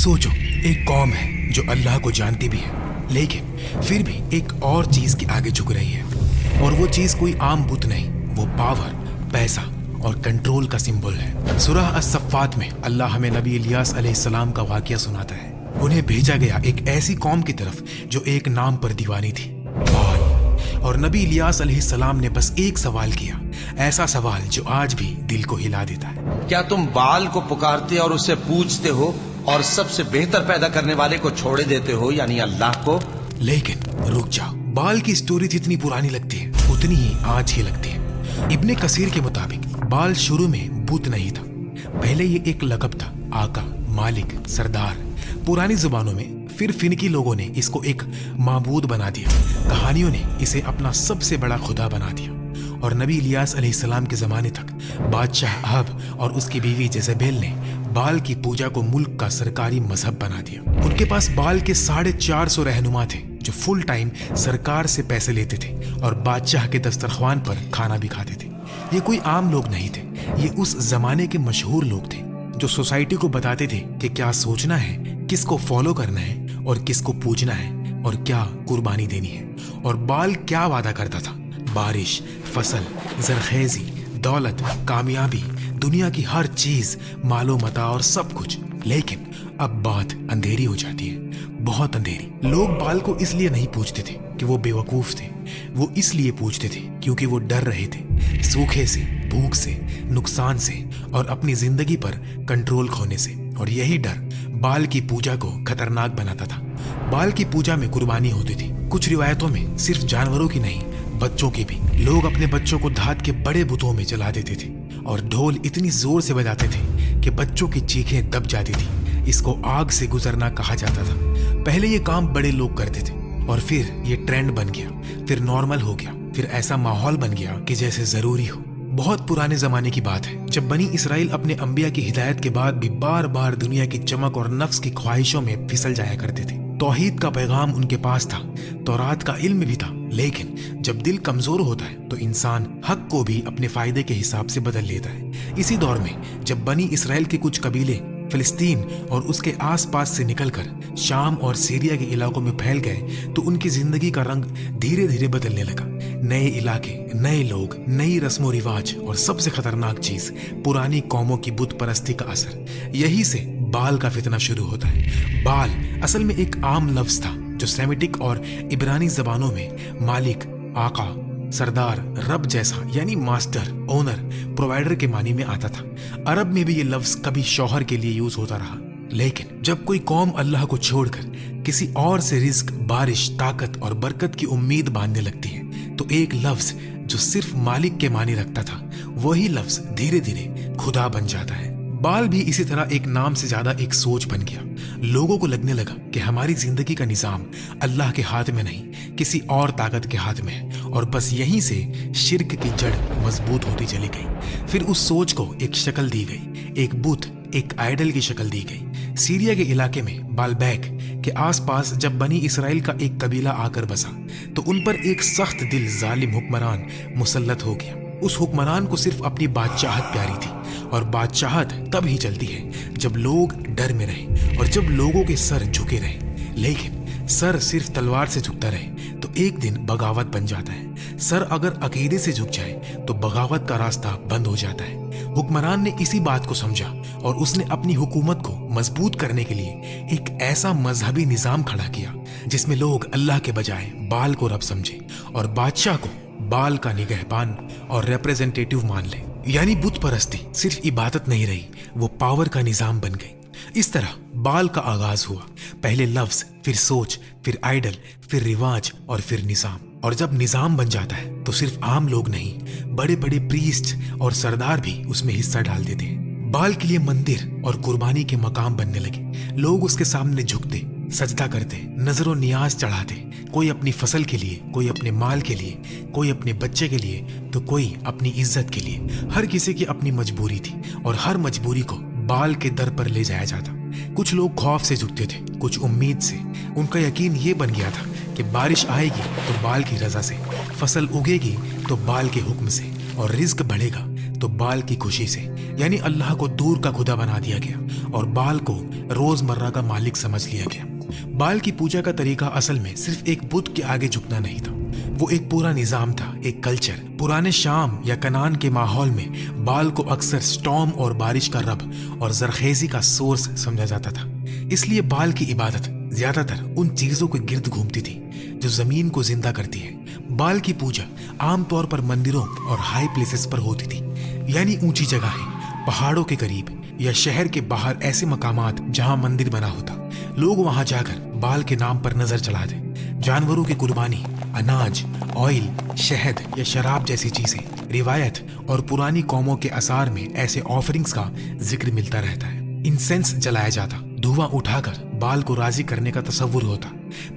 सोचो, एक कौम है जो अल्लाह को जानती भी है लेकिन फिर भी एक और चीज के आगे झुक रही है, और वो चीज कोई आम बुत नहीं, वो पावर, पैसा और कंट्रोल का सिंबल है। सूरह अस-सफ़्फ़ात में अल्लाह हमें नबी इलियास अलैहिस्सलाम का वाक़या सुनाता है। उन्हें भेजा गया एक ऐसी कौम की तरफ जो एक नाम पर दीवानी थी, बाल। और नबी इलियास अलैहिस्सलाम ने बस एक सवाल किया, ऐसा सवाल जो आज भी दिल को हिला देता है। क्या तुम बाल को पुकारते और उसे पूजते हो और सबसे बेहतर पैदा करने वाले को छोड़े देते हो, यानी अल्लाह को? लेकिन रुक जाओ, बाल की स्टोरी जितनी पुरानी लगती है उतनी ही आज की लगती है। इब्ने कसीर के मुताबिक बाल शुरू में बुत नहीं था, पहले ये एक लक़ब था, आका, मालिक, सरदार। पुरानी जुबानों में फिर फिनकी लोगों ने इसको एक माबूद बना दिया, कहानियों ने इसे अपना सबसे बड़ा खुदा बना दिया। और नबी इलियास अलैहिस्सलाम के ज़माने तक बादशाह अहब और उसकी बीवी जेज़ेबेल ने बाल की पूजा को मुल्क का सरकारी मजहब बना दिया। उनके पास बाल के 450 रहनुमा थे जो फुल टाइम सरकार से पैसे लेते थे और बादशाह के दस्तरख्वान पर खाना भी खाते थे। ये कोई आम लोग नहीं थे, ये उस जमाने के मशहूर लोग थे जो सोसाइटी को बताते थे कि क्या सोचना है, किसको फॉलो करना है और किसको पूजना है और क्या कुर्बानी देनी है। और बाल क्या वादा करता था? बारिश, फसल, जरखेजी, दौलत, कामयाबी, दुनिया की हर चीज, मालो मता और सब कुछ। लेकिन अब बात अंधेरी हो जाती है, बहुत अंधेरी। लोग बाल को इसलिए नहीं पूछते थे कि वो बेवकूफ थे, वो इसलिए पूछते थे क्योंकि वो डर रहे थे, सूखे से, भूख से, नुकसान से और अपनी जिंदगी पर कंट्रोल खोने से। और यही डर बाल की पूजा को खतरनाक बनाता था। बाल की पूजा में कुर्बानी होती थी, कुछ रिवायतों में सिर्फ जानवरों की नहीं, बच्चों की भी। लोग अपने बच्चों को धात के बड़े बुतों में जला देते थे और ढोल इतनी जोर से बजाते थे कि बच्चों की चीखें दब जाती थी। इसको आग से गुजरना कहा जाता था। पहले ये काम बड़े लोग करते थे और फिर ये ट्रेंड बन गया, फिर नॉर्मल हो गया, फिर ऐसा माहौल बन गया कि जैसे जरूरी हो। बहुत पुराने जमाने की बात है, जब बनी इसराइल अपने अंबिया की हिदायत के बाद भी बार बार दुनिया की चमक और नफ्स की ख्वाहिशों में फिसल जाया करते थे। तौहीद का पैगाम उनके पास था, तौरात का इल्म भी था, लेकिन जब दिल कमजोर होता है तो इंसान हक को भी अपने फायदे के हिसाब से बदल लेता है। इसी दौर में जब बनी इसराइल के कुछ कबीले फिलिस्तीन और उसके आसपास से निकलकर शाम और सीरिया के इलाकों में फैल गए तो उनकी जिंदगी का रंग धीरे धीरे बदलने लगा। नए इलाके, नए लोग, नई रस्मों रिवाज और सबसे खतरनाक चीज, पुरानी कौमों की बुत परस्ती का असर। यही से बाल का फितना शुरू होता है। बाल असल में एक आम लफ्ज था जो सेमिटिक और इब्रानी जबानों में मालिक, आका, सरदार, रब जैसा यानी मास्टर, ओनर, प्रोवाइडर के मानी में आता था। अरब में भी ये लफ्ज कभी शौहर के लिए यूज होता रहा, लेकिन जब कोई कौम अल्लाह को छोड़कर किसी और से रिज्क, बारिश, ताकत और बरकत की उम्मीद बांधने लगती है तो एक लफ्ज जो सिर्फ मालिक के मानी रखता था वही लफ्ज धीरे धीरे खुदा बन जाता है। बाल भी इसी तरह एक नाम से ज्यादा एक सोच बन गया। लोगों को लगने लगा कि हमारी जिंदगी का निजाम अल्लाह के हाथ में नहीं, किसी और ताकत के हाथ में है, और बस यहीं से शिर्क की जड़ मजबूत होती चली गई। फिर उस सोच को एक शक्ल दी गई, एक बुत, एक आइडल की शक्ल दी गई। सीरिया के इलाके में बालबैक के आसपास जब बनी इसराइल का एक कबीला आकर बसा तो उन पर एक सख्त दिल जालिम हुक्मरान मुसल्लत हो गया। उस हुक्मरान को सिर्फ अपनी बादशाहत प्यारी थी, और बादशाहत तब ही चलती है जब लोग डर में रहे और जब लोगों के सर झुके रहे। लेकिन सर सिर्फ तलवार से झुकता रहे तो एक दिन बगावत बन जाता है। सर अगर अकीदे से झुक जाए तो बगावत का रास्ता बंद हो जाता है। हुक्मरान ने इसी बात को समझा और उसने अपनी हुकूमत को मजबूत करने के लिए एक ऐसा मजहबी निजाम खड़ा किया जिसमें लोग अल्लाह के बजाय बाल को रब समझे और बादशाह को बाल का निगहबान और रिप्रेजेंटेटिव मान ले। यानी बुत परस्ती सिर्फ इबादत नहीं रही, वो पावर का निजाम बन गई। इस तरह बाल का आगाज हुआ, पहले लफ्ज, फिर सोच, फिर आइडल, फिर रिवाज और फिर निजाम। और जब निजाम बन जाता है तो सिर्फ आम लोग नहीं, बड़े बड़े प्रीस्ट और सरदार भी उसमें हिस्सा डाल देते हैं। बाल के लिए मंदिर और कुर्बानी के मकाम बनने लगे। लोग उसके सामने झुकते, सजदा करते, नजरों नियाज चढ़ाते, कोई अपनी फसल के लिए, कोई अपने माल के लिए, कोई अपने बच्चे के लिए तो कोई अपनी इज्जत के लिए। हर किसी की अपनी मजबूरी थी और हर मजबूरी को बाल के दर पर ले जाया जाता। कुछ लोग खौफ से झुकते थे, कुछ उम्मीद से। उनका यकीन ये बन गया था कि बारिश आएगी तो बाल की रजा से, फसल उगेगी तो बाल के हुक्म से, और रिज्क बढ़ेगा तो बाल की खुशी से, यानी अल्लाह को दूर का खुदा बना दिया गया और बाल को रोजमर्रा का मालिक समझ लिया गया। बाल की पूजा का तरीका असल में सिर्फ एक बुत के आगे झुकना नहीं था, वो एक पूरा निजाम था, एक कल्चर। पुराने शाम या कनान के माहौल में बाल को अक्सर स्टॉर्म और बारिश का रब और जरखेजी का सोर्स समझा जाता था। इसलिए बाल की इबादत ज्यादातर उन चीजों के गिर्द घूमती थी जो जमीन को जिंदा करती है। बाल की पूजा आमतौर पर मंदिरों और हाई प्लेसेस पर होती थी, यानी ऊंची जगहें, पहाड़ों के करीब या शहर के बाहर ऐसे मकामात जहां मंदिर बना होता। लोग वहां जाकर बाल के नाम पर नजर चलाते। जानवरों की कुर्बानी, अनाज, ऑयल, शहद या शराब जैसी चीजें, रिवायत और पुरानी कौमों के आसार में ऐसे ऑफरिंग्स का जिक्र मिलता रहता है। इंसेंस जलाया जाता, धुआं उठाकर बाल को राजी करने का तस्वुर होता।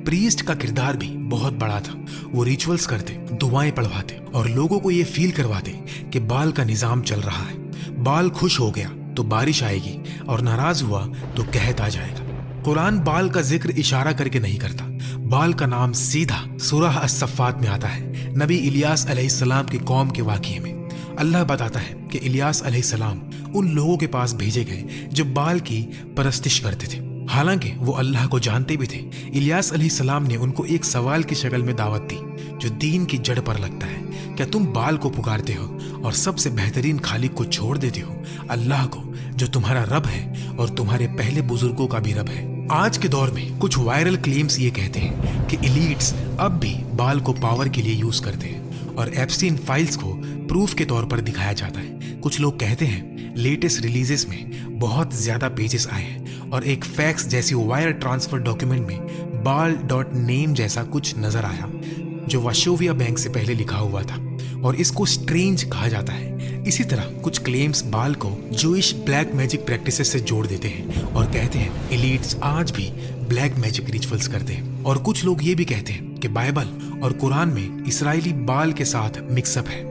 प्रीस्ट का किरदार भी बहुत बड़ा था। वो रिचुअल्स करते, दुआएं पढ़वाते और लोगों को ये फील करवाते कि बाल का निजाम चल रहा है। बाल खुश हो गया तो बारिश आएगी और नाराज हुआ तो कहत आ जाएगा। कुरान बाल का जिक्र इशारा करके नहीं करता। बाल का नाम सीधा सूरह अस-सफ़ात में आता है। नबी इलियास अलैहिस्सलाम की कौम के वाक़ये में अल्लाह बताता है कि इलियास अलैहिस्सलाम उन लोगों के पास भेजे गए जो बाल की परस्तिश करते थे। हालांकि वो अल्लाह को जानते भी थे। इलियास अलैहिस्सलाम ने उनको एक सवाल की शक्ल में दावत दी जो दीन की जड़ पर लगता है। क्या तुम बाल को पुकारते हो और सबसे बेहतरीन खालिक को छोड़ देते हो, अल्लाह को जो तुम्हारा रब है और तुम्हारे पहले बुजुर्गों का भी रब है। आज के दौर में कुछ वायरल क्लेम्स ये कहते हैं कि एलीट्स अब भी बाल को पावर के लिए यूज करते हैं और एप्स्टीन फाइल्स को प्रूफ के तौर पर दिखाया जाता है। कुछ लोग कहते हैं लेटेस्ट रिलीजेस में बहुत ज्यादा पेजेस आए हैं और एक फैक्स जैसी वायर ट्रांसफर डॉक्यूमेंट में बाल.नेम जैसा कुछ नजर आया जो वाशोविया बैंक से पहले लिखा हुआ था और इसको स्ट्रेंज कहा जाता है। इसी तरह कुछ क्लेम्स बाल को जूइश ब्लैक मैजिक प्रैक्टिसेस से जोड़ देते हैं और कहते हैं एलीट्स आज भी ब्लैक मैजिक रिचुअल्स करते हैं। और कुछ लोग ये भी कहते हैं कि बाइबल और कुरान में इसराइली बाल के साथ मिक्सअप है,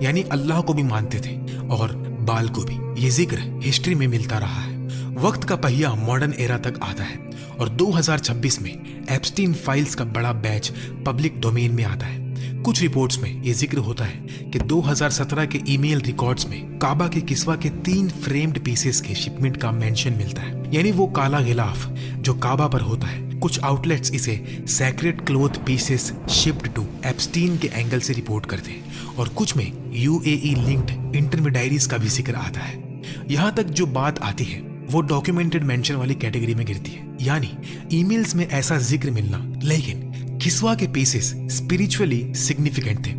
यानी अल्लाह को भी मानते थे और बाल को भी। ये जिक्र हिस्ट्री में मिलता रहा है। वक्त का पहिया मॉडर्न एरा तक आता है और 2026 में एप्स्टीन फाइल्स का बड़ा बैच पब्लिक डोमेन में आता है। कुछ रिपोर्ट्स में ये जिक्र होता है कि 2017 के ईमेल रिकॉर्ड्स में काबा के किस्वा के 3 फ्रेम्ड पीसेस के शिपमेंट का मेंशन मिलता है, यानी वो काला गिलाफ जो काबा पर होता है। कुछ आउटलेट्स इसे sacred cloth pieces shipped to Epstein के एंगल से रिपोर्ट करते हैं और कुछ में UAE लिंक्ड इंटरमीडियरीज का भी जिक्र आता है। यहाँ तक जो बात आती है वो डॉक्यूमेंटेड मेंशन वाली कैटेगरी में गिरती है, यानी ईमेल्स में ऐसा जिक्र मिलना। लेकिन किस्वा के पीसेस स्पिरिचुअली सिग्निफिकेंट थे,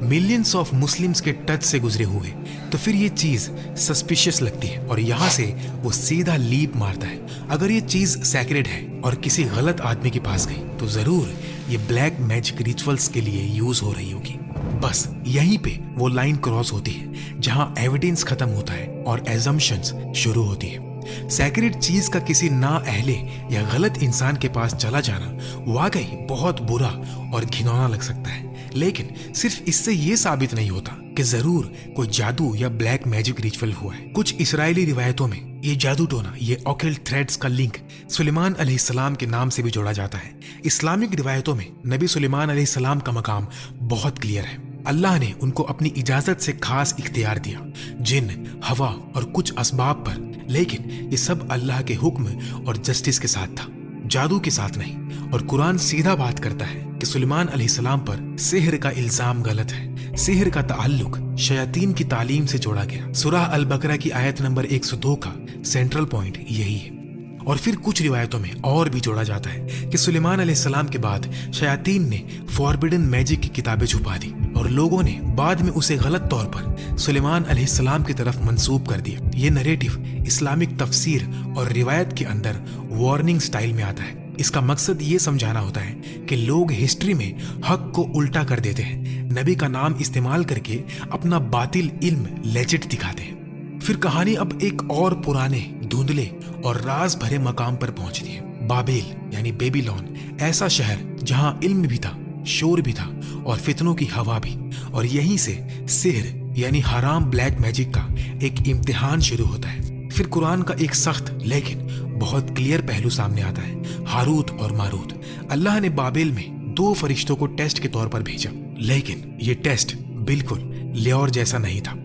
मिलियंस ऑफ मुस्लिम्स के टच से गुजरे हुए, तो फिर ये चीज सस्पिशियस लगती है और यहाँ से वो सीधा लीप मारता है। अगर ये चीज सैक्रेड है और किसी गलत आदमी के पास गई तो जरूर ये ब्लैक मैजिक रिचुअल्स के लिए यूज हो रही होगी। बस यहीं पे वो लाइन क्रॉस होती है जहाँ एविडेंस खत्म होता है और एजम्पशंस शुरू होती है। सैक्रेड चीज का किसी ना अहले या गलत इंसान के पास चला जाना वाकई बहुत बुरा और घिनौना लग सकता है, लेकिन सिर्फ इससे ये साबित नहीं होता कि जरूर कोई जादू या ब्लैक मैजिक रिचुअल हुआ है। कुछ इस्राएली रिवायतों में ये जादू टोना, ये ऑकल्ट थ्रेड्स का लिंक सुलेमान अलैहिस्सलाम के नाम से भी जोड़ा जाता है। इस्लामिक रिवायतों में नबी सुलेमान अलैहिस्सलाम का मकाम बहुत क्लियर है। अल्लाह ने उनको अपनी इजाजत से खास इख्तियार दिया, जिन, हवा और कुछ असबाब पर, लेकिन ये सब अल्लाह के हुक्म और जस्टिस के साथ था, जादू के साथ नहीं। और कुरान सीधा बात करता है कि सुलेमान अलैहिस्सलाम पर सिहर का इल्जाम गलत है। सिहर का ताल्लुक शयातीन की तालीम से जोड़ा गया। सूरह अल बकरा की आयत नंबर 102 का सेंट्रल पॉइंट यही है। और फिर कुछ रिवायतों में और भी जोड़ा जाता है कि सुलेमान अलैहिस्सलाम के बाद शयातीन ने फॉरबिडन मैजिक की किताबें छुपा दी और लोगों ने बाद में उसे गलत तौर पर सुलेमान अलैहिस्सलाम की तरफ मंसूब कर दिया। ये नरेटिव इस्लामिक तफसीर और रिवायत के अंदर वार्निंग स्टाइल में आता है। इसका मकसद ये समझाना होता है कि लोग हिस्ट्री में हक को उल्टा कर देते हैं, नबी का नाम इस्तेमाल करके अपना बातिल इल्म लेजिट दिखाते हैं। फिर कहानी अब एक और पुराने, धुंधले और राज भरे मकाम पर पहुंचती है। बाबेल यानी बेबीलोन, ऐसा शहर जहां इल्म भी था, शोर भी था और फितनों की हवा भी। और यहीं से सिहर यानी हराम ब्लैक मैजिक का एक इम्तिहान शुरू होता है। फिर कुरान का एक सख्त लेकिन बहुत क्लियर पहलू सामने आता है, हारूत और मारूत। अल्लाह ने बाबेल में 2 फरिश्तों को टेस्ट के तौर पर भेजा, लेकिन ये टेस्ट बिल्कुल ल्योर जैसा नहीं था।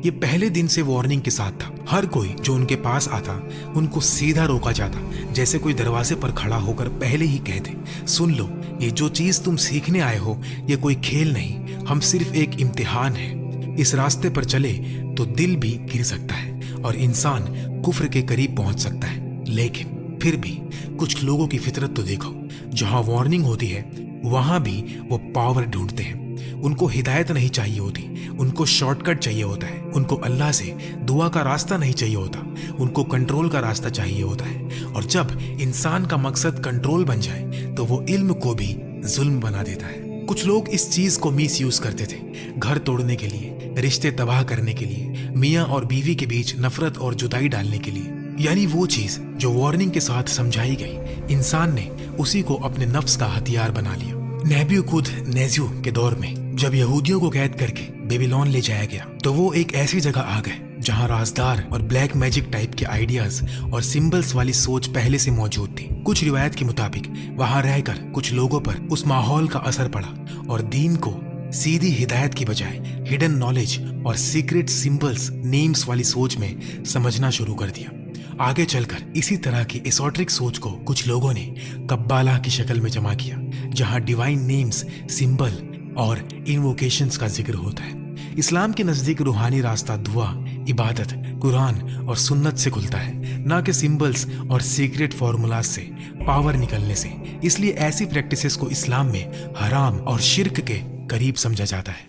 ये पहले दिन से वार्निंग के साथ था। हर कोई जो उनके पास आता उनको सीधा रोका जाता, जैसे कोई दरवाजे पर खड़ा होकर पहले ही कह दे, सुन लो, ये जो चीज तुम सीखने आए हो ये कोई खेल नहीं, हम सिर्फ एक इम्तिहान है। इस रास्ते पर चले तो दिल भी गिर सकता है और इंसान कुफ्र के करीब पहुंच सकता है। लेकिन फिर भी कुछ लोगों की फितरत तो देखो, जहां वार्निंग होती है वहां भी वो पावर ढूंढते हैं। उनको हिदायत नहीं चाहिए होती, उनको शॉर्टकट चाहिए होता है। उनको अल्लाह से दुआ का रास्ता नहीं चाहिए होता, उनको कंट्रोल का रास्ता चाहिए होता है। और जब इंसान का मकसद कंट्रोल बन जाए तो वो इल्म को भी जुल्म बना देता है। कुछ लोग इस चीज को मिस यूज करते थे, घर तोड़ने के लिए, रिश्ते तबाह करने के लिए, मियाँ और बीवी के बीच नफरत और जुदाई डालने के लिए। यानी वो चीज जो वार्निंग के साथ समझाई गई, इंसान ने उसी को अपने नफ्स का हथियार बना लिया। नेब्यूकूदनेस्सर के दौर में जब यहूदियों को कैद करके बेबीलोन ले जाया गया तो वो एक ऐसी जगह आ गए जहां राजदार और ब्लैक मैजिक टाइप के आइडियाज और सिंबल्स वाली सोच पहले से मौजूद थी। कुछ रिवायत के मुताबिक वहां रहकर कुछ लोगों पर उस माहौल का असर पड़ा और दीन को सीधी हिदायत की बजाय हिडन नॉलेज और सीक्रेट सिंबल्स नेम्स वाली सोच में समझना शुरू कर दिया। आगे चलकर इसी तरह की एसोट्रिक सोच को कुछ लोगों ने कब्बाला की शक्ल में जमा किया, जहां डिवाइन नेम्स, सिंबल और इन्वोकेशंस का जिक्र होता है। इस्लाम के नजदीक रूहानी रास्ता दुआ, इबादत, कुरान और सुन्नत से खुलता है, ना कि सिंबल्स और सीक्रेट फॉर्मूलाज से, पावर निकलने से। इसलिए ऐसी प्रैक्टिसेस को इस्लाम में हराम और शिर्क के करीब समझा जाता है।